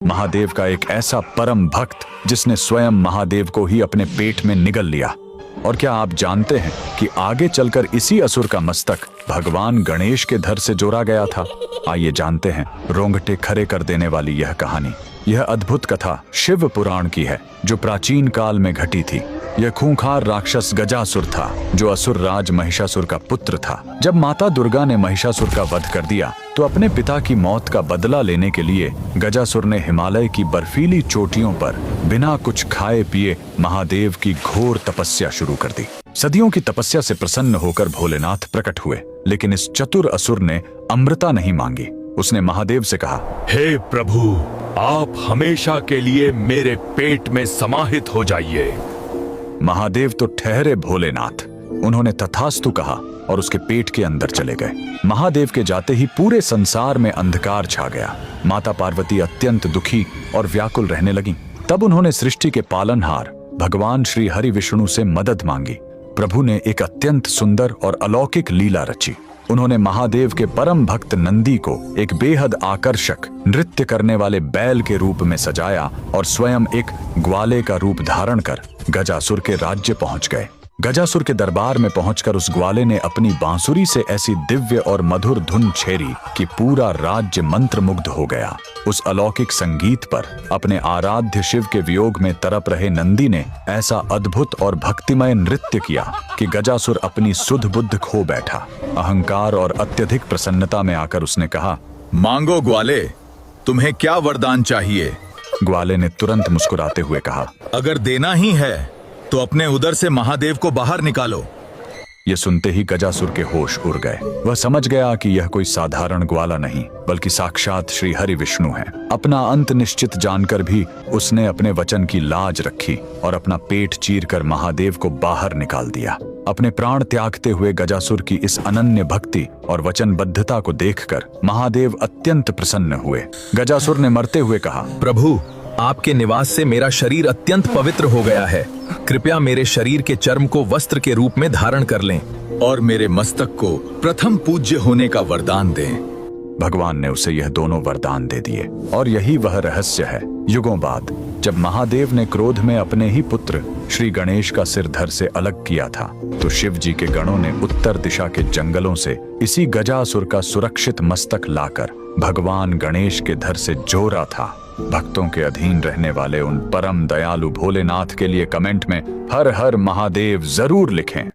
महादेव का एक ऐसा परम भक्त जिसने स्वयं महादेव को ही अपने पेट में निगल लिया। और क्या आप जानते हैं कि आगे चलकर इसी असुर का मस्तक भगवान गणेश के धड़ से जोड़ा गया था? आइए जानते हैं रोंगटे खड़े कर देने वाली यह कहानी। यह अद्भुत कथा शिव पुराण की है जो प्राचीन काल में घटी थी। यह खूंखार राक्षस गजासुर था जो असुर राज महिषासुर का पुत्र था। जब माता दुर्गा ने महिषासुर का वध कर दिया तो अपने पिता की मौत का बदला लेने के लिए गजासुर ने हिमालय की बर्फीली चोटियों पर बिना कुछ खाए पिए महादेव की घोर तपस्या शुरू कर दी। सदियों की तपस्या से प्रसन्न होकर भोलेनाथ प्रकट हुए, लेकिन इस चतुर असुर ने अमृता नहीं मांगी। उसने महादेव से कहा, हे प्रभु, आप हमेशा के लिए मेरे पेट में समाहित हो जाइए। महादेव तो ठहरे भोलेनाथ। उन्होंने तथास्तु कहा और उसके पेट के अंदर चले गए। महादेव के जाते ही पूरे संसार में अंधकार छा गया। माता पार्वती अत्यंत दुखी और व्याकुल रहने लगी। तब उन्होंने सृष्टि के पालनहार भगवान श्री हरि विष्णु से मदद मांगी। प्रभु ने एक अत्यंत सुंदर और अलौकिक लीला रची। उन्होंने महादेव के परम भक्त नंदी को एक बेहद आकर्षक नृत्य करने वाले बैल के रूप में सजाया और स्वयं एक ग्वाले का रूप धारण कर गजासुर के राज्य पहुंच गए। गजासुर के दरबार में पहुंचकर उस ग्वाले ने अपनी बांसुरी से ऐसी दिव्य और मधुर धुन छेड़ी कि पूरा राज्य मंत्रमुग्ध हो गया। उस अलौकिक संगीत पर अपने आराध्य शिव के वियोग में तड़प रहे नंदी ने ऐसा अद्भुत और भक्तिमय नृत्य किया कि गजासुर अपनी सुध बुद्ध खो बैठा। अहंकार और अत्यधिक प्रसन्नता में आकर उसने कहा, मांगो ग्वाले, तुम्हें क्या वरदान चाहिए? ग्वाले ने तुरंत मुस्कुराते हुए कहा, अगर देना ही है तो अपने उदर से महादेव को बाहर निकालो। ये सुनते ही गजासुर के होश उड़ गए। वह समझ गया कि यह कोई साधारण ग्वाला नहीं बल्कि साक्षात श्री हरि विष्णु है। अपना अंत निश्चित जानकर भी उसने अपने वचन की लाज रखी और अपना पेट चीरकर महादेव को बाहर निकाल दिया। अपने प्राण त्यागते हुए गजासुर की इस अनन्य भक्ति और वचनबद्धता को देखकर महादेव अत्यंत प्रसन्न हुए। गजासुर ने मरते हुए कहा, प्रभु, आपके निवास से मेरा शरीर अत्यंत पवित्र हो गया है। कृपया मेरे शरीर के चर्म को वस्त्र के रूप में धारण कर लें और मेरे मस्तक को प्रथम पूज्य होने का वरदान दें। भगवान ने उसे यह दोनों वरदान दे दिए और यही वह रहस्य है। युगों बाद जब महादेव ने क्रोध में अपने ही पुत्र श्री गणेश का सिर धड़ से अलग किया था तो शिव जी के गणों ने उत्तर दिशा के जंगलों से इसी गजासुर का सुरक्षित मस्तक लाकर भगवान गणेश के धड़ से जोड़ा था। भक्तों के अधीन रहने वाले उन परम दयालु भोलेनाथ के लिए कमेंट में हर हर महादेव जरूर लिखें।